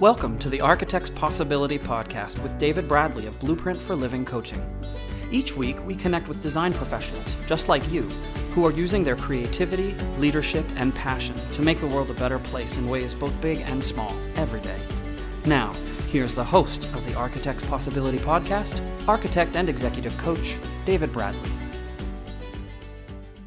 Welcome to the Architect's Possibility podcast with David Bradley of Blueprint for Living Coaching. Each week, we connect with design professionals, just like you, who are using their creativity, leadership, and passion to make the world a better place in ways both big and small, every day. Now, here's the host of the Architect's Possibility podcast, architect and executive coach, David Bradley.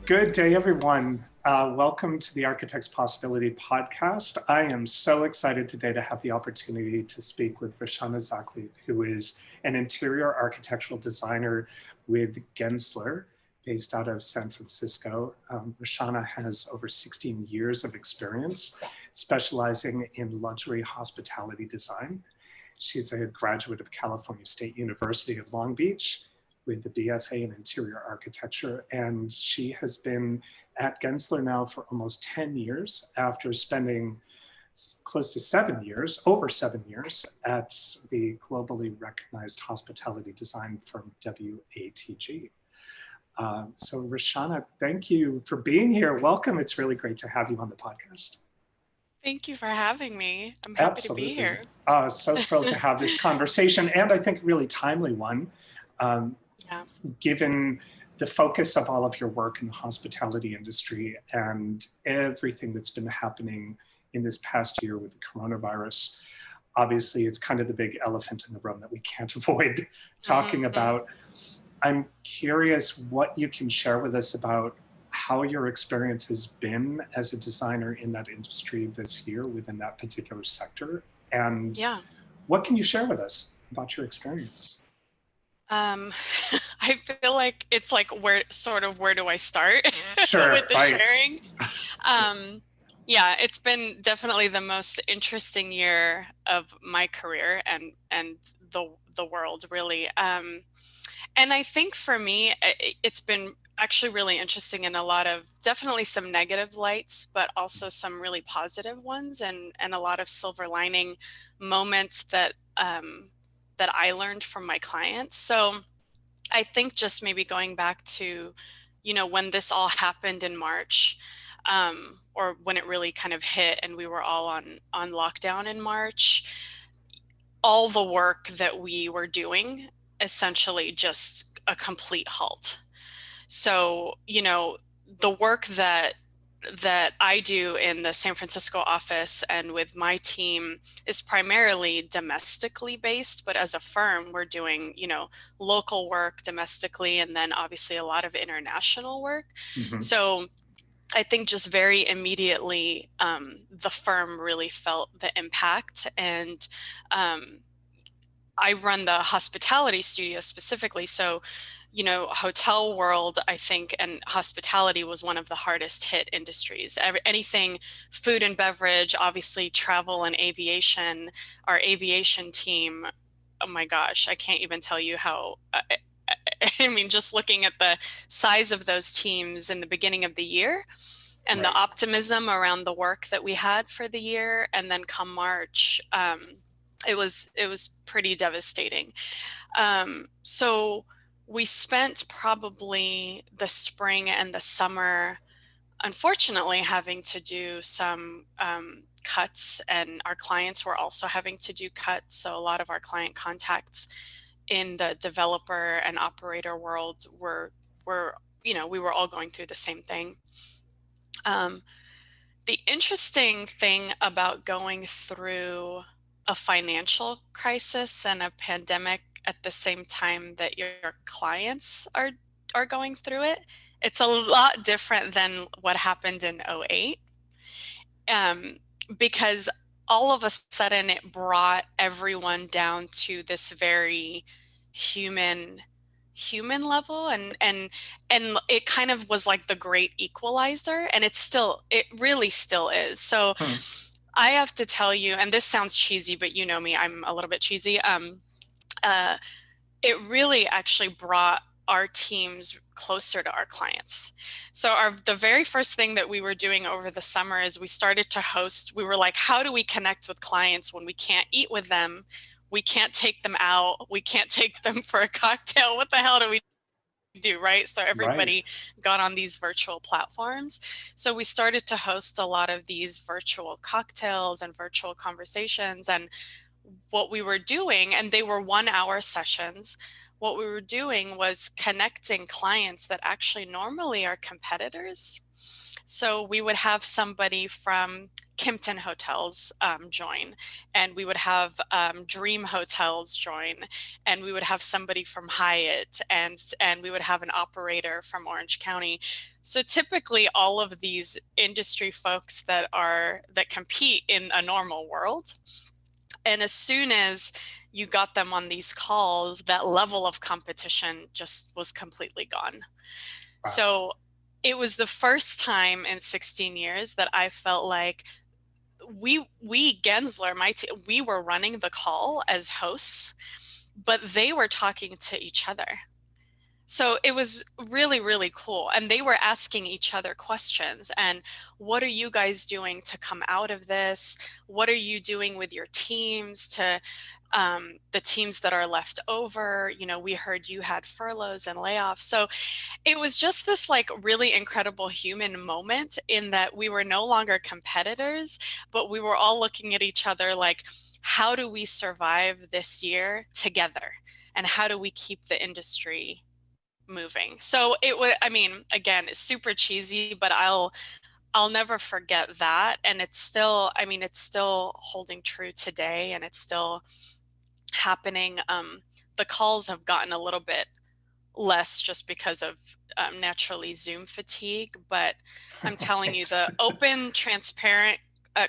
Good day, everyone. Welcome to the Architect's Possibility podcast. I am so excited today to have the opportunity to speak with Rashana Zaklit, who is an interior architectural designer with Gensler, based out of San Francisco. Rashana has over 16 years of experience specializing in luxury hospitality design. She's a graduate of California State University of Long Beach with the BFA in interior architecture. And she has been at Gensler now for almost 10 years after spending close to 7 years, over 7 years at the globally recognized hospitality design firm WATG. So Rashana, thank you for being here. Welcome. It's really great to have you on the podcast. Thank you for having me. I'm happy to be here. So thrilled to have this conversation, and I think a really timely one. Given the focus of all of your work in the hospitality industry and everything that's been happening in this past year with the coronavirus, obviously it's kind of the big elephant in the room that we can't avoid talking about. I'm curious what you can share with us about how your experience has been as a designer in that industry this year within that particular sector. And what can you share with us about your experience? I feel like it's like where do I start with the sharing? It's been definitely the most interesting year of my career and the world really. And I think for me, it's been actually really interesting in a lot of definitely some negative lights, but also some really positive ones and a lot of silver lining moments that I learned from my clients. So I think just maybe going back to, when this all happened in March, or when it really kind of hit and we were all on lockdown in March, all the work that we were doing, essentially just a complete halt. So, the work that I do in the San Francisco office and with my team is primarily domestically based, but as a firm, we're doing, local work domestically, and then obviously a lot of international work. So I think just very immediately, the firm really felt the impact. And I run the hospitality studio specifically. So hotel world, I think, and hospitality was one of the hardest hit industries. Anything food and beverage, obviously travel and aviation, our aviation team, oh my gosh, I can't even tell you how, just looking at the size of those teams in the beginning of the year and the optimism around the work that we had for the year. And then come March, it was pretty devastating. So we spent probably the spring and the summer, unfortunately, having to do some cuts, and our clients were also having to do cuts. So a lot of our client contacts in the developer and operator world were we were all going through the same thing. The interesting thing about going through a financial crisis and a pandemic at the same time that your clients are going through it, it's a lot different than what happened in 2008, because all of a sudden it brought everyone down to this very human level, and it kind of was like the great equalizer, and it really still is. So I have to tell you, and this sounds cheesy, but you know me, I'm a little bit cheesy. It really actually brought our teams closer to our clients. So the very first thing that we were doing over the summer is we started to host. We were like, how do we connect with clients when we can't eat with them? We can't take them out. We can't take them for a cocktail. What the hell do we do, right? So Right. everybody got on these virtual platforms. So we started to host a lot of these virtual cocktails and virtual conversations. And what we were doing, and they were 1 hour sessions, what we were doing was connecting clients that actually normally are competitors. So we would have somebody from Kimpton Hotels join, and we would have Dream Hotels join, and we would have somebody from Hyatt, and we would have an operator from Orange County. So typically, all of these industry folks that compete in a normal world, and as soon as you got them on these calls, that level of competition just was completely gone. Wow. So it was the first time in 16 years that I felt like we Gensler, we were running the call as hosts, but they were talking to each other. So it was really, really cool. And they were asking each other questions. And what are you guys doing to come out of this? What are you doing with your teams to the teams that are left over? You know, we heard you had furloughs and layoffs. So it was just this like really incredible human moment in that we were no longer competitors, but we were all looking at each other like, how do we survive this year together? And how do we keep the industry moving? So it was, I mean, again, it's super cheesy, but I'll never forget that. And it's still, I mean, it's still holding true today, and it's still happening. The calls have gotten a little bit less just because of naturally Zoom fatigue, but I'm telling you, Right. the open, transparent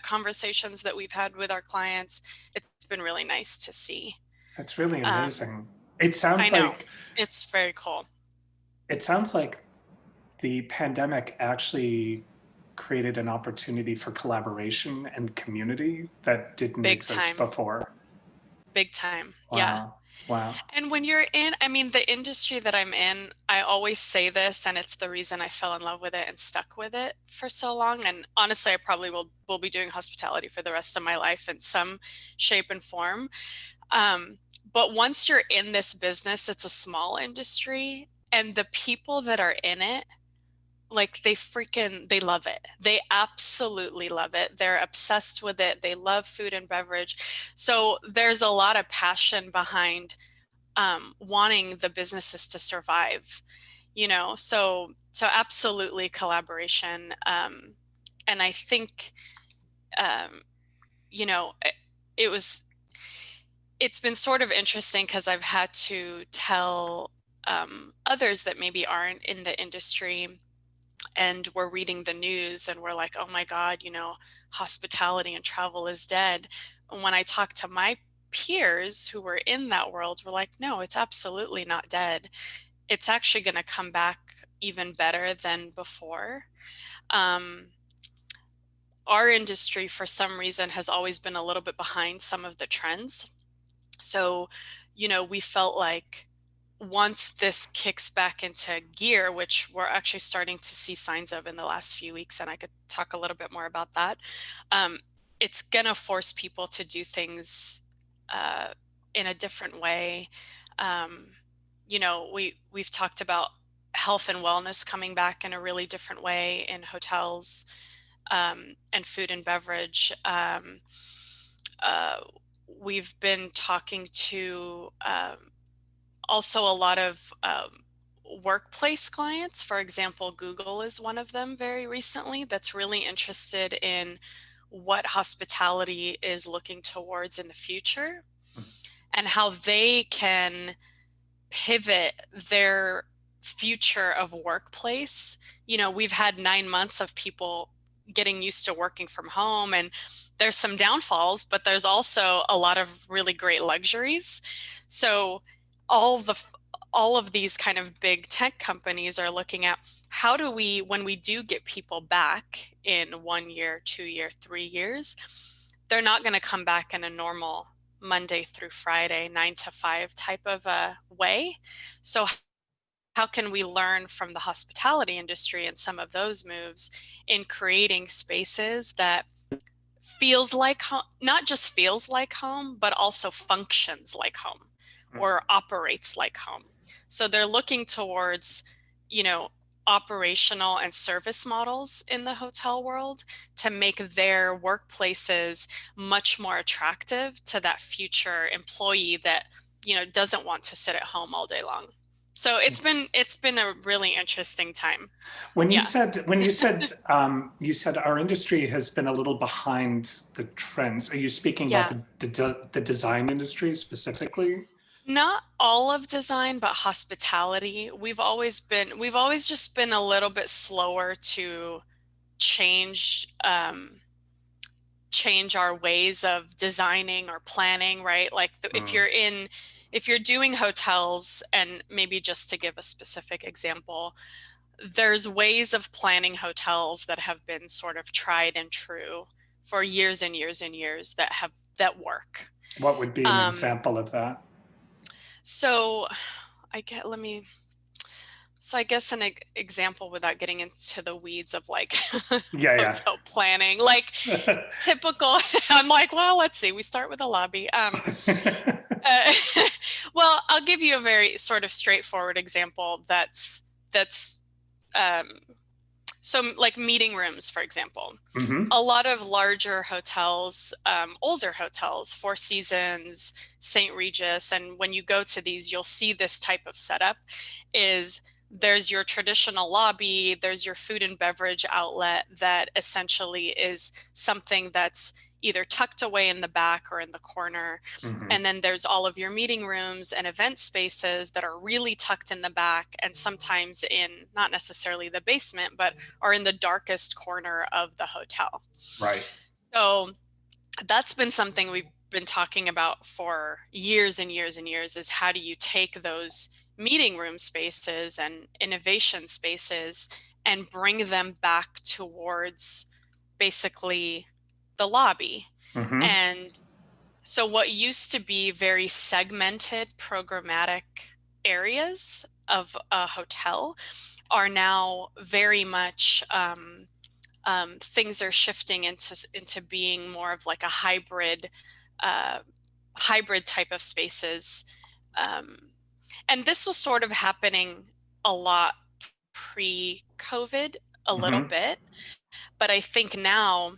conversations that we've had with our clients, it's been really nice to see. That's really Um, amazing. It I sounds know, like it's very cool. it sounds like the pandemic actually created an opportunity for collaboration and community that didn't Big exist time. before. Big time. Yeah. Wow. Wow. And when you're in, I mean, the industry that I'm in, I always say this, and it's the reason I fell in love with it and stuck with it for so long. And honestly, I probably will be doing hospitality for the rest of my life in some shape and form. Um, but once you're in this business, it's a small industry, and the people that are in it, like they love it. They absolutely love it. They're obsessed with it. They love food and beverage. So there's a lot of passion behind wanting the businesses to survive, you know, so absolutely collaboration. And I think, um, you know, it was, it's been sort of interesting because I've had to tell others that maybe aren't in the industry, and we're reading the news and we're like, oh my God, you know, hospitality and travel is dead. And when I talk to my peers who were in that world, we're like, no, it's absolutely not dead. It's actually going to come back even better than before. Um, our industry, for some reason, has always been a little bit behind some of the trends. So, you know, we felt like once this kicks back into gear, which we're actually starting to see signs of in the last few weeks, and I could talk a little bit more about that, um, it's going to force people to do things uh, in a different way. Um, you know, we've talked about health and wellness coming back in a really different way in hotels, and food and beverage. Uh, we've been talking to also a lot of workplace clients. For example, Google is one of them very recently that's really interested in what hospitality is looking towards in the future and how they can pivot their future of workplace. You know, we've had 9 months of people getting used to working from home, and there's some downfalls, but there's also a lot of really great luxuries. So all the all of these kind of big tech companies are looking at how do we, when we do get people back in 1 year, 2 year, 3 years, they're not going to come back in a normal Monday through Friday, 9 to 5 type of a way. So how can we learn from the hospitality industry and some of those moves in creating spaces that feels like home, not just feels like home, but also functions like home or operates like home. So they're looking towards, you know, operational and service models in the hotel world to make their workplaces much more attractive to that future employee that, you know, doesn't want to sit at home all day long. So it's been a really interesting time. When you Yeah. said you said our industry has been a little behind the trends. Are you speaking about Yeah. the design industry specifically? Not all of design, but hospitality. We've always just been a little bit slower to change change our ways of designing or planning, right? Like if you're doing hotels, and maybe just to give a specific example, there's ways of planning hotels that have been sort of tried and true for years and years and years that work. What would be an Um, example of that? so I get let me So I guess an example, without getting into the weeds of like Yeah, hotel planning, like yeah. typical, I'm like, well, let's see, we start with a lobby. Uh, well, I'll give you a very sort of straightforward example that's um, so like meeting rooms, for example. Hmm. A lot of larger hotels, older hotels, Four Seasons, St. Regis, and when you go to these, you'll see this type of setup is there's your traditional lobby, there's your food and beverage outlet that essentially is something that's either tucked away in the back or in the corner. Hmm. And then there's all of your meeting rooms and event spaces that are really tucked in the back, and sometimes in not necessarily the basement, but are in the darkest corner of the hotel. Right. So that's been something we've been talking about for years and years and years, is how do you take those meeting room spaces and innovation spaces and bring them back towards basically the lobby. Hmm. And so what used to be very segmented programmatic areas of a hotel are now very much things are shifting into being more of like a uh, hybrid type of spaces. Um, and this was sort of happening a lot pre-COVID, a little Hmm. bit, but I think now,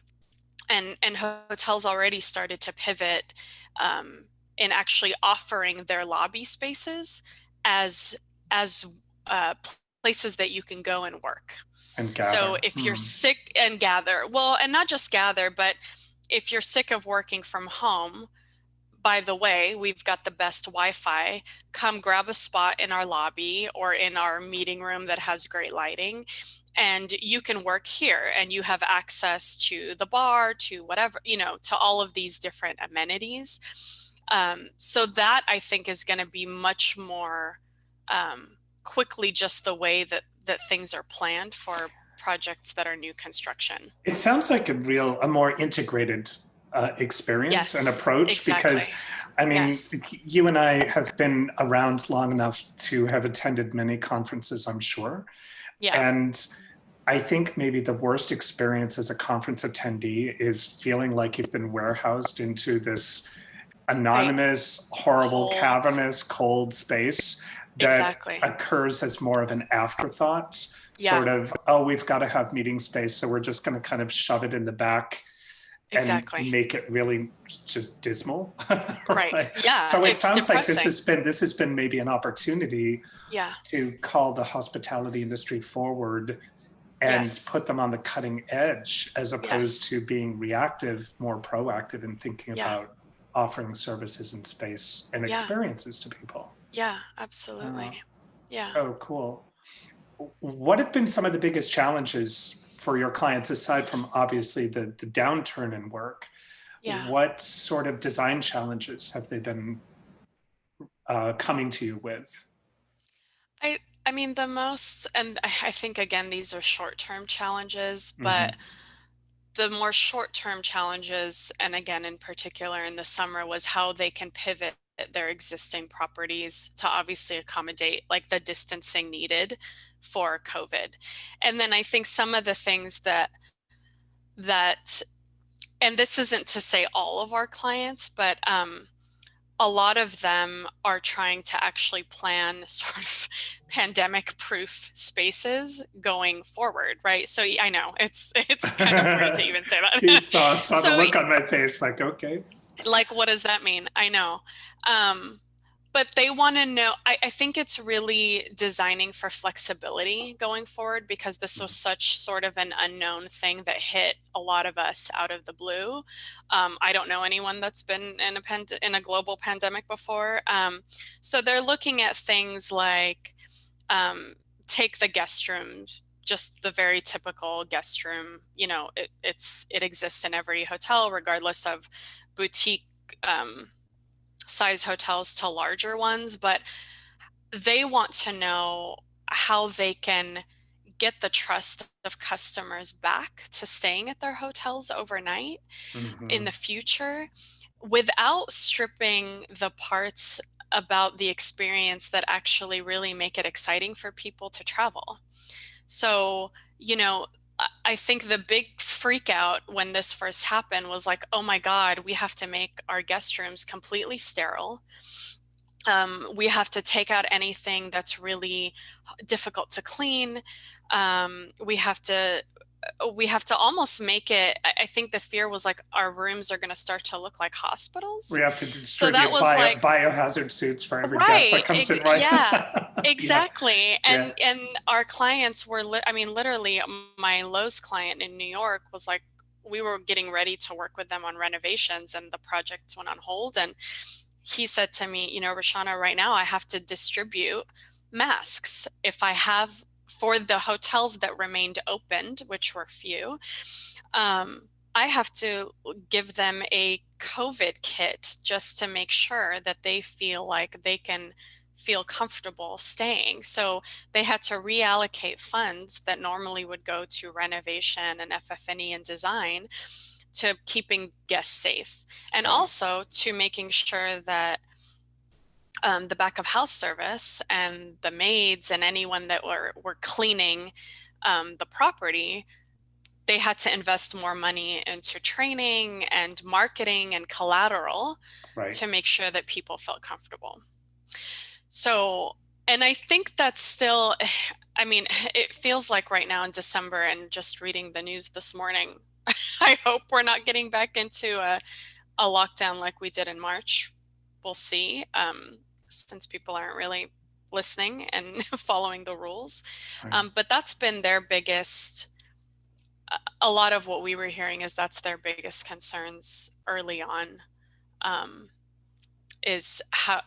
and hotels already started to pivot um, in actually offering their lobby spaces as as places that you can go and work. And So gather. if you're sick and gather, well, and not just gather, but if you're sick of working from home, by the way, we've got the best Wi-Fi. Come grab a spot in our lobby or in our meeting room that has great lighting, and you can work here, and you have access to the bar, to whatever, you know, to all of these different amenities. So that I think is going to be much more quickly just the way that things are planned for projects that are new construction. It sounds like a more integrated experience and Yes, approach because, exactly. I mean, Yes. you and I have been around long enough to have attended many conferences, I'm sure. Yeah. And I think maybe the worst experience as a conference attendee is feeling like you've been warehoused into this Right. anonymous, horrible, Cold. cavernous, cold space that Exactly. occurs as more of an afterthought, Yeah, sort of, oh, we've got to have meeting space, so we're just going to kind of shove it in the back and exactly. make it really just dismal. Right. Right. Yeah, So it it's sounds like depressing. this has been maybe an opportunity Yeah. to call the hospitality industry forward and Yes. put them on the cutting edge as Yeah. opposed to being reactive, more proactive in thinking Yeah. about offering services and space and Yeah. experiences to people. Yeah, absolutely. Uh, Yeah. so cool. What have been some of the biggest challenges for your clients aside from obviously the downturn in work? Yeah. What sort of design challenges have they been coming to you with? I mean, the most, and I think again, these are short-term challenges, but Hmm. the more short-term challenges, and again, in particular in the summer, was how they can pivot their existing properties to obviously accommodate like the distancing needed for COVID. And then I think some of the things that, and this isn't to say all of our clients, but a lot of them are trying to actually plan sort of pandemic-proof spaces going forward, right? So I know it's kind of weird to even say You that. saw the So look on my face, like, okay. like, what does that mean? I know. But they want to know, I think it's really designing for flexibility going forward, because this was such sort of an unknown thing that hit a lot of us out of the blue. I don't know anyone that's been in a global pandemic before. So they're looking at things like, take the guest rooms, just the very typical guest room. It exists in every hotel, regardless of boutique size hotels to larger ones, but they want to know how they can get the trust of customers back to staying at their hotels overnight in the future without stripping the parts about the experience that actually really make it exciting for people to travel. So, I think the big freak out when this first happened was like, oh my God, we have to make our guest rooms completely sterile. We have to take out anything that's really difficult to clean. We have to almost make it, I think the fear was like our rooms are going to start to look like hospitals. We have to So that distribute was like, biohazard suits for every guest that right, comes in, right? yeah, Yeah, exactly. yeah. And our clients were, I mean, literally my Lowe's client in New York was like, we were getting ready to work with them on renovations and the projects went on hold. And he said to me, Rashana, right now I have to distribute masks. If I have, for the hotels that remained opened, which were few, I have to give them a COVID kit just to make sure that they feel like they can feel comfortable staying. So they had to reallocate funds that normally would go to renovation and FF&E and design to keeping guests safe, and Right. also to making sure that the back of house service and the maids and anyone that were cleaning the property, they had to invest more money into training and marketing and collateral Right. to make sure that people felt comfortable. So, and I think that's still, I mean, it feels like right now in December, and just reading the news this morning, I hope we're not getting back into a lockdown like we did in March. We'll see, since people aren't really listening and following the rules. Right. But that's been their biggest, a lot of what we were hearing is that's their biggest concerns early on, is how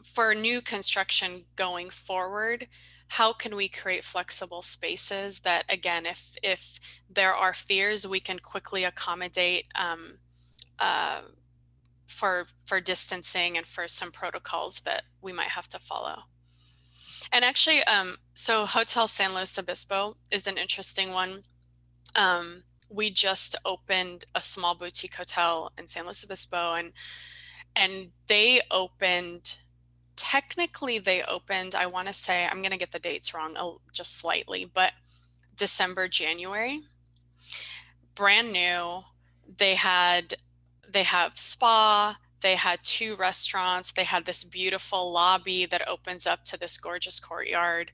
for new construction going forward, how can we create flexible spaces that, again, if there are fears, we can quickly accommodate, for distancing and for some protocols that we might have to follow. And actually, so Hotel San Luis Obispo is an interesting one. We just opened a small boutique hotel in San Luis Obispo, and they opened, technically they opened, I want to say, I'm going to get the dates wrong just slightly, but December, January. Brand new. They have spa, they had 2 restaurants, they had this beautiful lobby that opens up to this gorgeous courtyard,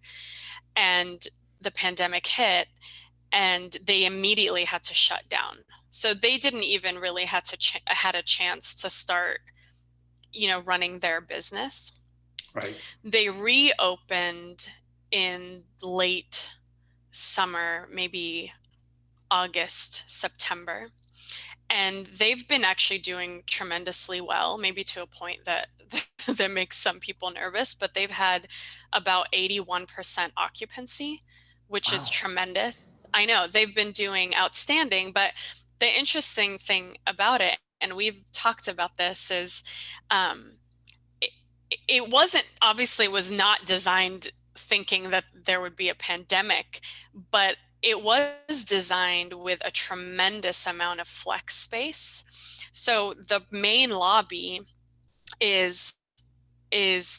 and the pandemic hit and they immediately had to shut down. So they didn't even really had a chance to start, running their business. Right. They reopened in late summer, maybe August, September. And they've been actually doing tremendously well, maybe to a point that that makes some people nervous, but they've had about 81% occupancy, which is Wow. tremendous. I know they've been doing outstanding, but the interesting thing about it, and we've talked about this, is it wasn't, obviously was not designed thinking that there would be a pandemic, but it was designed with a tremendous amount of flex space. So the main lobby is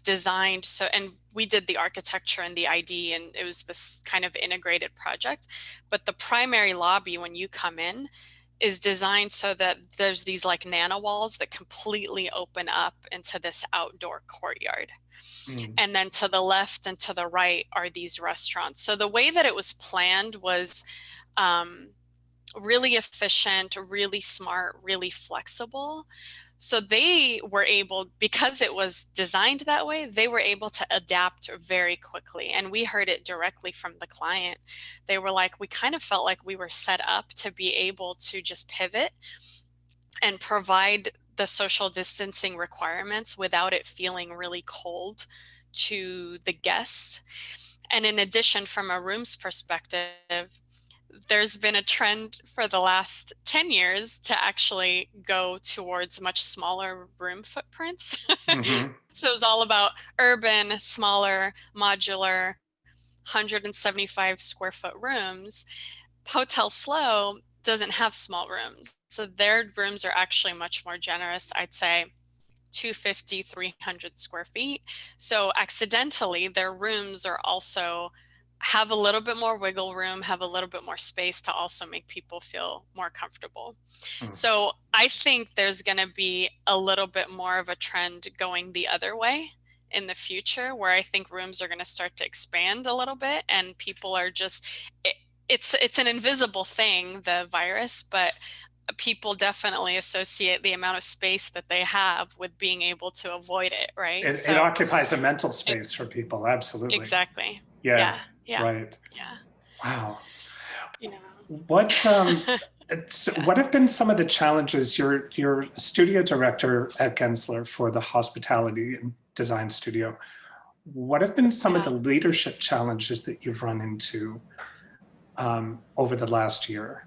designed so, and we did the architecture and the ID, and it was this kind of integrated project. But the primary lobby, when you come in, is designed so that there's these like nano walls that completely open up into this outdoor courtyard. And then to the left and to the right are these restaurants. So the way that it was planned was really efficient, really smart, really flexible. So they were able, because it was designed that way, they were able to adapt very quickly. And we heard it directly from the client. They were like, we kind of felt like we were set up to be able to just pivot and provide the social distancing requirements without it feeling really cold to the guests. And in addition, from a rooms perspective, there's been a trend for the last 10 years to actually go towards much smaller room footprints. So it's all about urban, smaller, modular, 175 square foot rooms. Hotel Slow doesn't have small rooms. So their rooms are actually much more generous, I'd say 250, 300 square feet. So accidentally, their rooms are also have a little bit more wiggle room, have a little bit more space to also make people feel more comfortable. So I think there's going to be a little bit more of a trend going the other way in the future, where I think rooms are going to start to expand a little bit, and people are just, it's an invisible thing, the virus, but people definitely associate the amount of space that they have with being able to avoid it, right? It occupies a mental space for people, absolutely. Exactly. Yeah. Yeah. Right. Yeah. Wow. You know. What have been some of the challenges? You're a studio director at Gensler for the hospitality and design studio. What have been some of the leadership challenges that you've run into over the last year?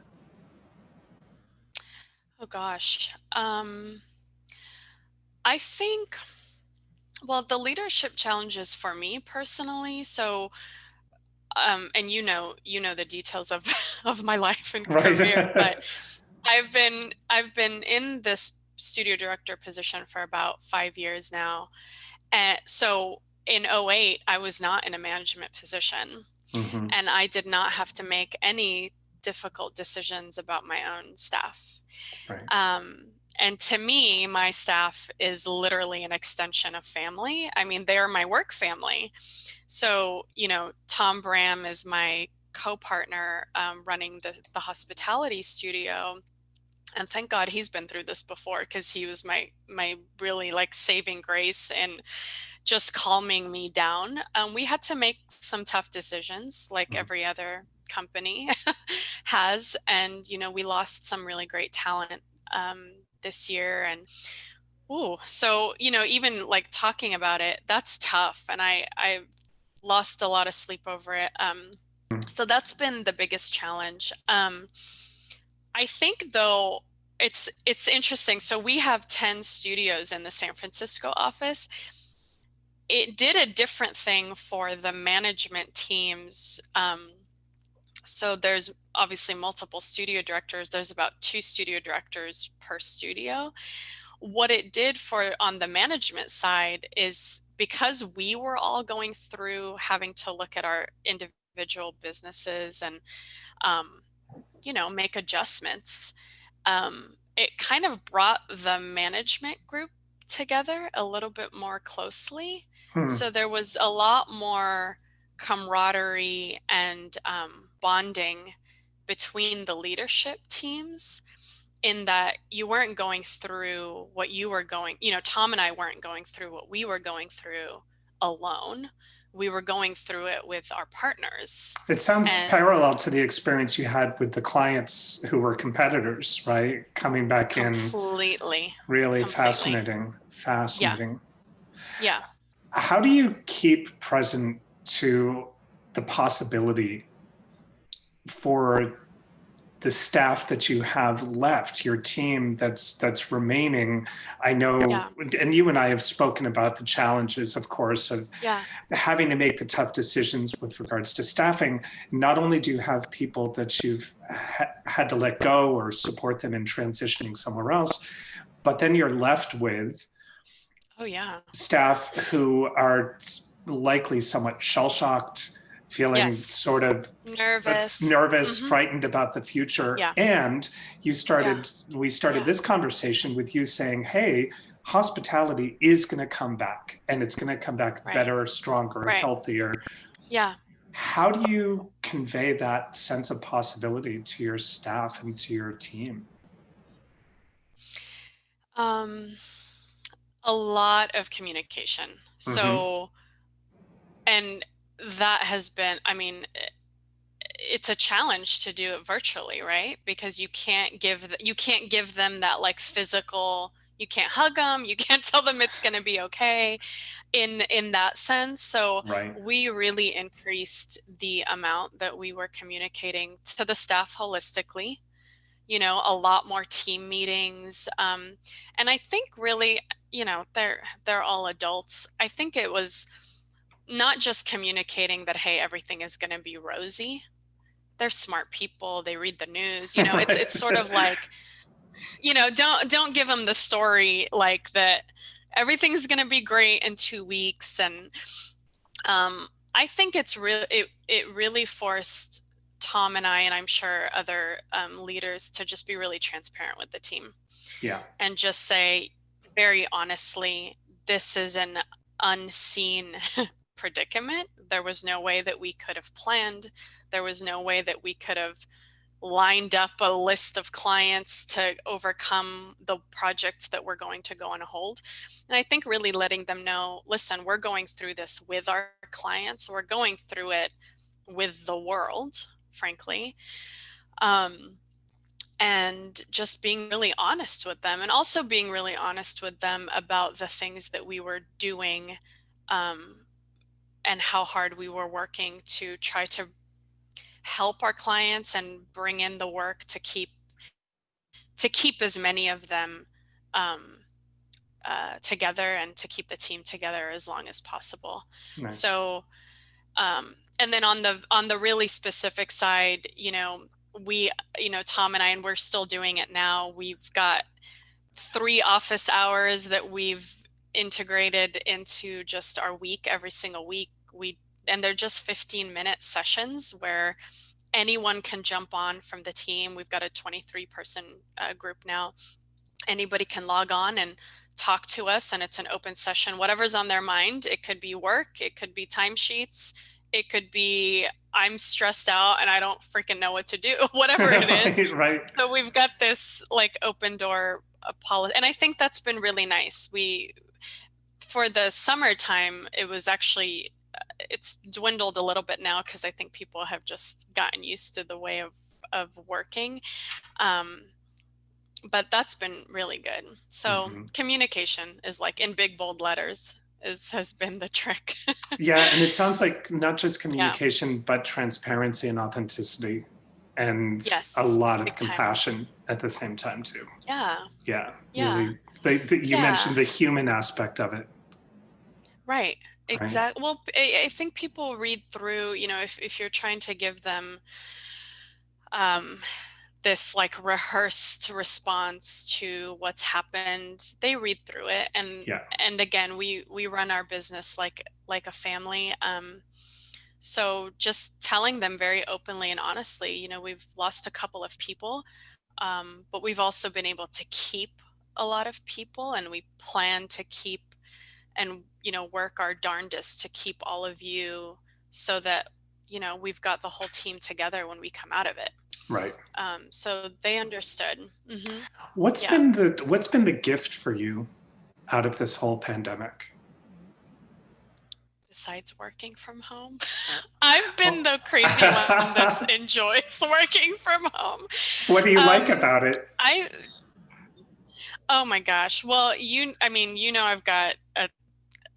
Oh gosh. I think, well, the leadership challenges for me personally. So, and you know the details of of my life and career, but I've been in this studio director position for about 5 years now. And so in '08, I was not in a management position, and I did not have to make any difficult decisions about my own staff. And to me, my staff is literally an extension of family. I mean, they are my work family. So, Tom Bram is my co-partner running the hospitality studio. And thank God he's been through this before, because he was my really like saving grace and just calming me down. We had to make some tough decisions, like every other company has. And, we lost some really great talent this year. And so, even like talking about it, that's tough. And I lost a lot of sleep over it. So that's been the biggest challenge. I think though, it's interesting. So we have 10 studios in the San Francisco office. It did a different thing for the management teams. So there's obviously multiple studio directors. There's about 2 studio directors per studio. What it did for on the management side is, because we were all going through having to look at our individual businesses and, make adjustments, it kind of brought the management group together a little bit more closely. So there was a lot more camaraderie and bonding between the leadership teams, in that you weren't going through what you were going, Tom and I weren't going through what we were going through alone. We were going through it with our partners. It sounds parallel to the experience you had with the clients who were competitors, right? Coming back in. Completely. Really fascinating. Yeah. How do you keep present to the possibility for the staff that you have left, your team that's remaining? I know, and you and I have spoken about the challenges, of course, of having to make the tough decisions with regards to staffing. Not only do you have people that you've had to let go or support them in transitioning somewhere else, but then you're left with staff who are likely somewhat shell-shocked. feeling Yes. sort of Nervous. nervous, frightened about the future. Yeah. And we started Yeah. this conversation with you saying, hey, hospitality is going to come back, and it's going to come back Right. better, stronger, Right. healthier. Yeah. How do you convey that sense of possibility to your staff and to your team? A lot of communication. So, and that has been, I mean, it's a challenge to do it virtually, right? Because you can't give them that like physical, you can't hug them, you can't tell them it's going to be okay in that sense. So Right. we really increased the amount that we were communicating to the staff holistically, a lot more team meetings. And I think really, they're all adults. I think it was not just communicating that, hey, everything is going to be rosy. They're smart people. They read the news. It's sort of like, don't give them the story like that everything's going to be great in 2 weeks. And I think it really forced Tom and I, and I'm sure other leaders, to just be really transparent with the team. Yeah. And just say very honestly, this is an unseen predicament. There was no way that we could have planned. There was no way that we could have lined up a list of clients to overcome the projects that were going to go on hold. And I think really letting them know, listen, we're going through this with our clients. We're going through it with the world, frankly. And just being really honest with them, and also being really honest with them about the things that we were doing, and how hard we were working to try to help our clients and bring in the work to keep as many of them together, and to keep the team together as long as possible. Nice. So, and then on the really specific side, we, Tom and I, and we're still doing it now, we've got 3 office hours that we've integrated into just our week. Every single week, and they're just 15-minute sessions where anyone can jump on from the team. We've got a 23-person group now. Anybody can log on and talk to us, and it's an open session, whatever's on their mind. It could be work, it could be timesheets, it could be, I'm stressed out and I don't freaking know what to do, whatever it is. Right. So we've got this like open door policy, and I think that's been really nice. For the summertime, it was actually, it's dwindled a little bit now because I think people have just gotten used to the way of working. But that's been really good. So communication is like in big bold letters has been the trick. Yeah, and it sounds like not just communication, but transparency and authenticity, and a lot of compassion at the same time too. Yeah. Really, you mentioned the human aspect of it. Right. Exactly. Well, I think people read through, if you're trying to give them this like rehearsed response to what's happened, they read through it. And again, we run our business like a family. So just telling them very openly and honestly, we've lost a couple of people, but we've also been able to keep a lot of people, and we plan to keep and work our darndest to keep all of you, so that we've got the whole team together when we come out of it. Right. So they understood. What's been the gift for you out of this whole pandemic? Besides working from home, I've been the crazy one that enjoys working from home. What do you like about it? Oh my gosh. Well, I've got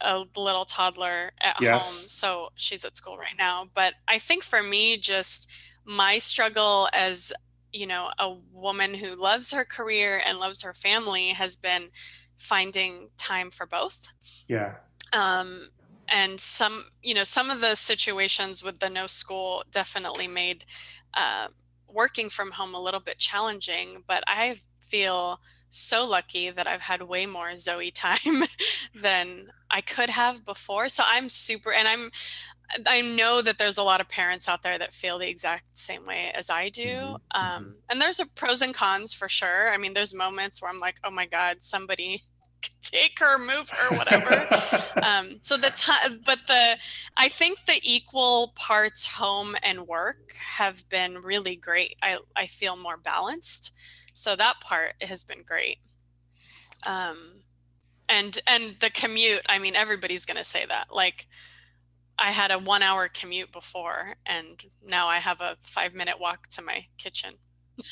a little toddler at home, so she's at school right now. But I think for me, just my struggle as, a woman who loves her career and loves her family has been finding time for both. Yeah. And some of the situations with the no school definitely made working from home a little bit challenging, but I feel so lucky that I've had way more Zoe time than I could have before. So I'm super, and I know that there's a lot of parents out there that feel the exact same way as I do. And there's a pros and cons for sure. I mean, there's moments where I'm like, oh my God, somebody take her, move her, whatever. I think the equal parts home and work have been really great. I feel more balanced. So that part has been great. And the commute, I mean, everybody's going to say that. Like, I had a 1-hour commute before, and now I have a 5-minute walk to my kitchen.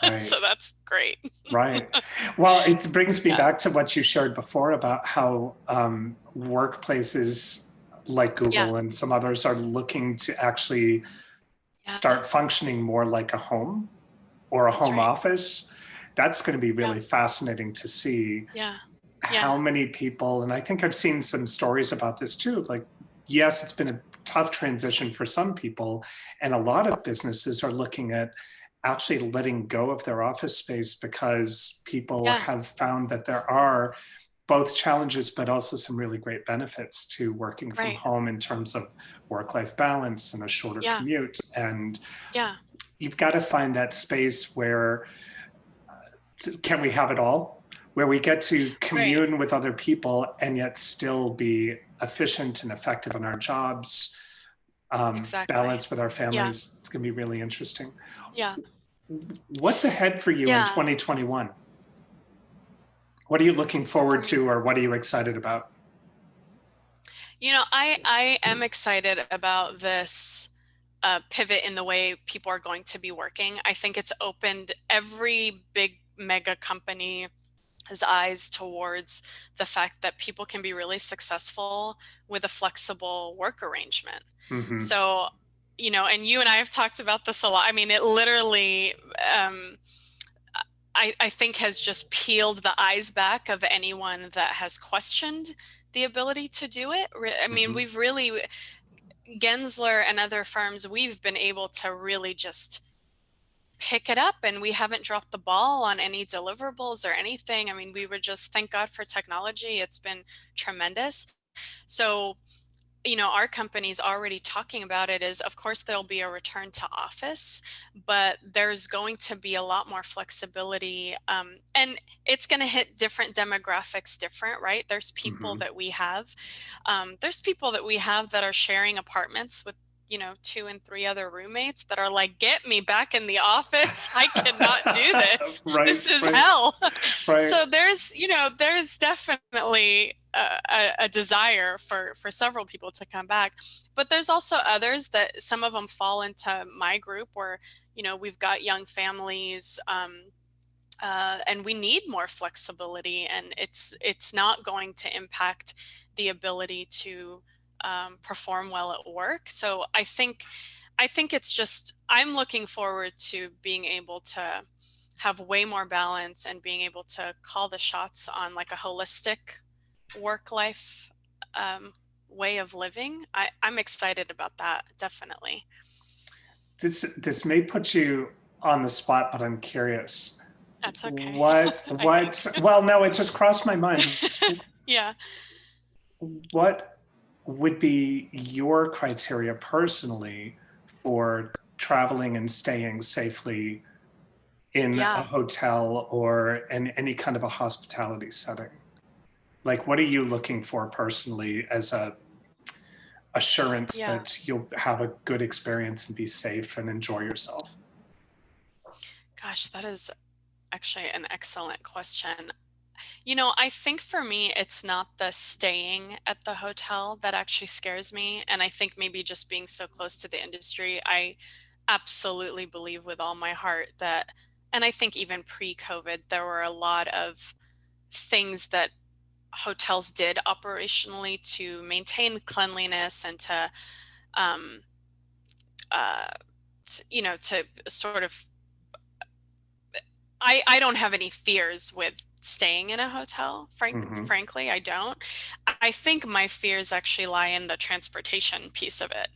Right. So that's great. Right. Well, it brings me back to what you shared before about how workplaces like Google and some others are looking to actually start functioning more like a home or a home office. That's going to be really fascinating to see how many people, and I think I've seen some stories about this too, like, yes, it's been a tough transition for some people, and a lot of businesses are looking at actually letting go of their office space because people have found that there are both challenges but also some really great benefits to working from home in terms of work-life balance and a shorter commute. And you've got to find that space where can we have it all, where we get to commune with other people and yet still be efficient and effective in our jobs, balance with our families. It's going to be really interesting. What's ahead for you in 2021? What are you looking forward to, or what are you excited about? You know, I am excited about this pivot in the way people are going to be working. I think it's opened every big mega company his eyes towards the fact that people can be really successful with a flexible work arrangement. So, you know, and you and I have talked about this a lot. I mean, it literally, I think has just peeled the eyes back of anyone that has questioned the ability to do it. I mean, we've really, Gensler and other firms, we've been able to really just pick it up, and we haven't dropped the ball on any deliverables or anything. I mean, we were just, thank God for technology. It's been tremendous. So, you know, our company's already talking about it is, of course, there'll be a return to office, but there's going to be a lot more flexibility. And it's going to hit different demographics different, right? There's people that we have, that are sharing apartments with, you know, 2 and 3 other roommates that are like, get me back in the office. I cannot do this. This is hell. So there's, you know, there's definitely a desire for several people to come back, but there's also others that some of them fall into my group where, you know, we've got young families, and we need more flexibility, and it's not going to impact the ability to perform well at work. So I think it's just, I'm looking forward to being able to have way more balance and being able to call the shots on like a holistic work-life way of living. I'm excited about that, definitely. This may put you on the spot, but I'm curious. That's okay. Well, no, it just crossed my mind. What would be your criteria personally for traveling and staying safely in a hotel or in any kind of a hospitality setting? Like, what are you looking for personally as a assurance that you'll have a good experience and be safe and enjoy yourself? Gosh, that is actually an excellent question. You know, I think for me, it's not the staying at the hotel that actually scares me. And I think maybe just being so close to the industry, I absolutely believe with all my heart that, and I think even pre-COVID, there were a lot of things that hotels did operationally to maintain cleanliness and to, you know, to sort of, I don't have any fears with staying in a hotel, frankly, I don't. I think my fears actually lie in the transportation piece of it.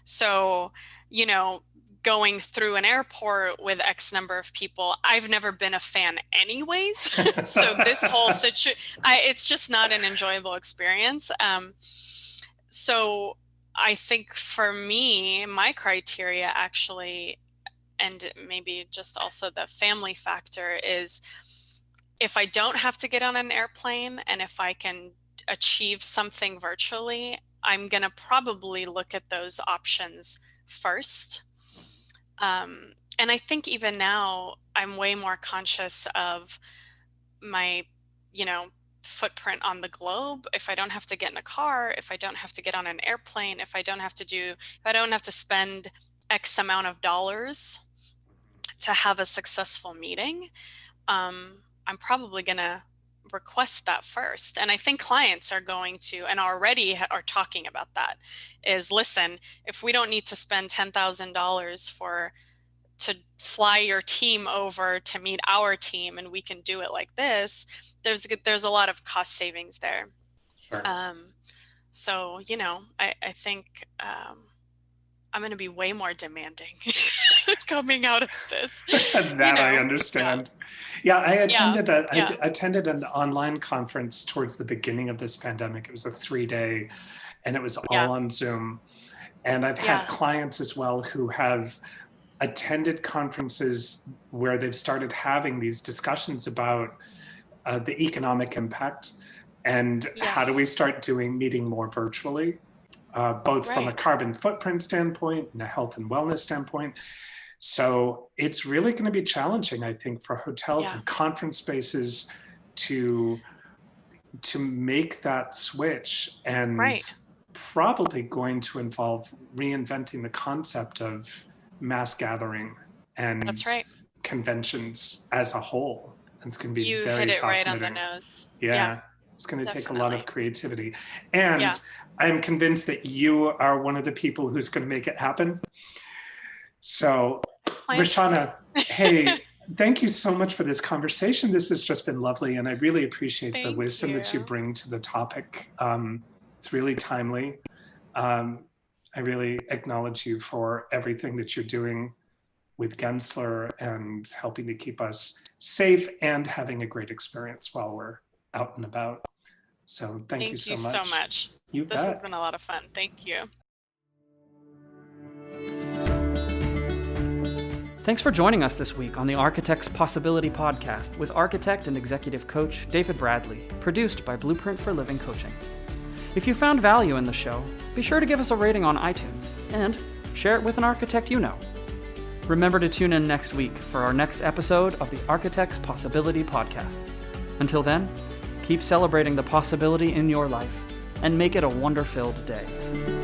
So, you know, going through an airport with X number of people, I've never been a fan anyways. So this whole situation, it's just not an enjoyable experience. So I think for me, my criteria actually, and maybe just also the family factor, is if I don't have to get on an airplane and if I can achieve something virtually, I'm going to probably look at those options first. And I think even now I'm way more conscious of my, footprint on the globe. If I don't have to get in a car, if I don't have to get on an airplane, if I don't have to spend X amount of dollars to have a successful meeting, I'm probably going to request that first. And I think clients are going to, and already are talking about that, is listen, if we don't need to spend $10,000 to fly your team over to meet our team and we can do it like this, there's a lot of cost savings there. Sure. So, I think I'm going to be way more demanding coming out of this. I understand. Yeah, I attended an online conference towards the beginning of this pandemic. It was a 3-day, and it was all on Zoom. And I've had clients as well who have attended conferences where they've started having these discussions about the economic impact and how do we start meeting more virtually, both from a carbon footprint standpoint and a health and wellness standpoint. So it's really going to be challenging, I think, for hotels and conference spaces to make that switch, and probably going to involve reinventing the concept of mass gathering and conventions as a whole. It's going to be very fascinating. You hit it right on the nose. Yeah. It's going to take a lot of creativity. And I'm convinced that you are one of the people who's going to make it happen. So, Rashana, hey, thank you so much for this conversation. This has just been lovely, and I really appreciate the wisdom that you bring to the topic. It's really timely. I really acknowledge you for everything that you're doing with Gensler and helping to keep us safe and having a great experience while we're out and about. So thank you so much. Thank you so much. This has been a lot of fun. Thank you. Thanks for joining us this week on the Architect's Possibility podcast with architect and executive coach David Bradley, produced by Blueprint for Living Coaching. If you found value in the show, be sure to give us a rating on iTunes and share it with an architect you know. Remember to tune in next week for our next episode of the Architect's Possibility podcast. Until then, keep celebrating the possibility in your life and make it a wonder-filled day.